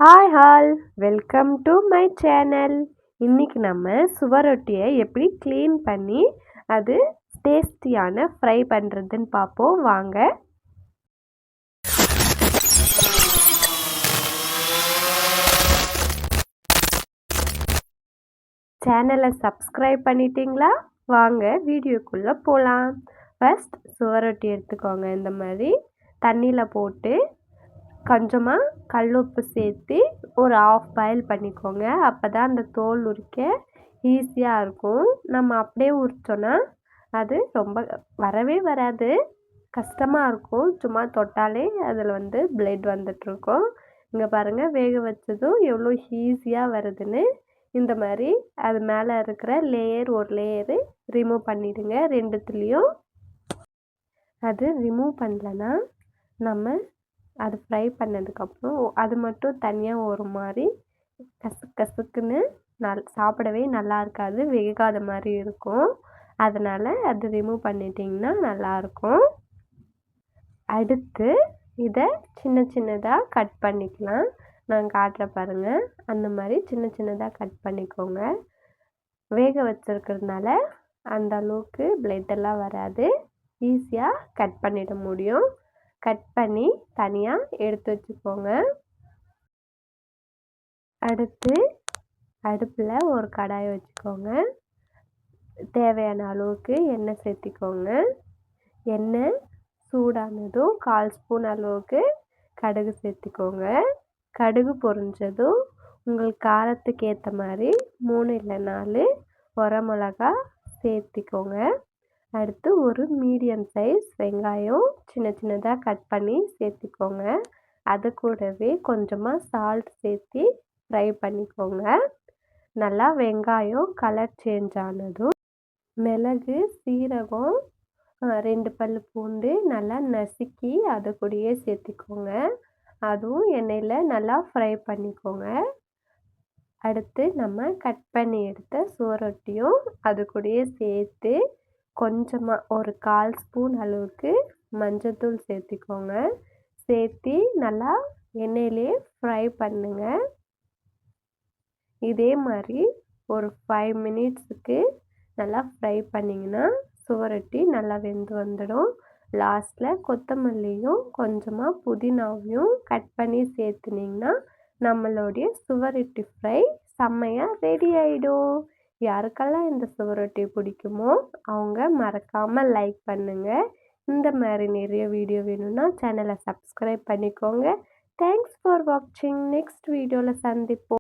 Hi all welcome to my channel. இன்னைக்கு நம்ம சுவரொட்டியை எப்படி க்ளீன் பண்ணி அது டேஸ்டியான ஃப்ரை பண்ணுறதுன்னு பார்ப்போம் வாங்க. சேனலை சப்ஸ்கிரைப் பண்ணிட்டீங்களா? வாங்க வீடியோக்குள்ளே போகலாம். ஃபர்ஸ்ட் சுவரொட்டி எடுத்துக்கோங்க. இந்த மாதிரி தண்ணியில் போட்டு கொஞ்சமாக கல்லுப்பு சேர்த்து ஒரு ஆஃப் பாயில் பண்ணிக்கோங்க. அப்போ தான் அந்த தோல் உரிக்க ஈஸியாக இருக்கும். நம்ம அப்படியே உரித்தோன்னா அது ரொம்ப வரவே வராது, கஷ்டமாக இருக்கும். சும்மா தொட்டாலே அதில் பிளட் வந்துட்டுருக்கும். இங்கே பாருங்கள், வேக வச்சதும் எவ்வளோ ஈஸியாக வருதுன்னு. இந்த மாதிரி அது மேலே இருக்கிற ஒரு லேயரு ரிமூவ் பண்ணிவிடுங்க. ரெண்டுத்துலேயும் அது ரிமூவ் பண்ணலன்னா நம்ம அது ஃப்ரை பண்ணதுக்கப்புறம் அது மட்டும் தனியாக ஒரு மாதிரி கசுக்குன்னு சாப்பிடவே நல்லா இருக்காது, வேகாத மாதிரி இருக்கும். அதனால் அது ரிமூவ் பண்ணிட்டிங்கன்னா நல்லாயிருக்கும். அடுத்து இதை சின்ன சின்னதாக கட் பண்ணிக்கலாம். நான் காட்டுறேன் பாருங்கள். அந்த மாதிரி சின்ன சின்னதாக கட் பண்ணிக்கோங்க. வேக வச்சுருக்கிறதுனால அந்த அளவுக்கு பிளட்டெல்லாம் வராது, ஈஸியாக கட் பண்ணிட முடியும். கட் பண்ணி தனியாக எடுத்து வச்சுக்கோங்க. அடுத்து அடுப்பில் ஒரு கடாய் வச்சுக்கோங்க. தேவையான அளவுக்கு எண்ணெய் சேர்த்திக்கோங்க. எண்ணெய் சூடானதும் 1/4 ஸ்பூன் அளவுக்கு கடுகு சேர்த்திக்கோங்க. கடுகு பொரிஞ்சதும் உங்களுக்கு காரத்துக்கு ஏற்ற மாதிரி 3 இல்லை 4 வரமிளகா சேர்த்திக்கோங்க. அடுத்து ஒரு மீடியம் சைஸ் வெங்காயம் சின்ன சின்னதாக கட் பண்ணி சேர்த்திக்கோங்க. அது கூடவே கொஞ்சமாக சால்ட் சேர்த்து ஃப்ரை பண்ணிக்கோங்க. நல்லா வெங்காயம் கலர் சேஞ்ச் ஆனதும் மிளகு, சீரகம், 2 பல் பூண்டு நல்லா நசுக்கி அது கூடயே சேர்த்திக்கோங்க. அதுவும் எண்ணெயில் நல்லா ஃப்ரை பண்ணிக்கோங்க. அடுத்து நம்ம கட் பண்ணி எடுத்த சுவரொட்டியும் அது கூடயே சேர்த்து கொஞ்சமாக ஒரு 1/4 ஸ்பூன் அளவுக்கு மஞ்சள்தூள் சேர்த்திக்கோங்க. சேர்த்து நல்லா எண்ணெயிலே ஃப்ரை பண்ணுங்க. இதே மாதிரி ஒரு 5 மினிட்ஸுக்கு நல்லா ஃப்ரை பண்ணிங்கன்னா சுவரொட்டி நல்லா வெந்து வந்துடும். லாஸ்ட்டில் கொத்தமல்லியும் கொஞ்சமாக புதினாவையும் கட் பண்ணி சேர்த்துனிங்கன்னா நம்மளுடைய சுவரொட்டி ஃப்ரை செம்மையாக ரெடி ஆகிடும். யாருக்கெல்லாம் இந்த சுவரொட்டி பிடிக்குமோ அவங்க மறக்காமல் லைக் பண்ணுங்கள். இந்த மாதிரி நிறைய வீடியோ வேணும்னா சேனலை சப்ஸ்கிரைப் பண்ணிக்கோங்க. தேங்க்ஸ் ஃபார் வாட்சிங். நெக்ஸ்ட் வீடியோவில் சந்திப்போம்.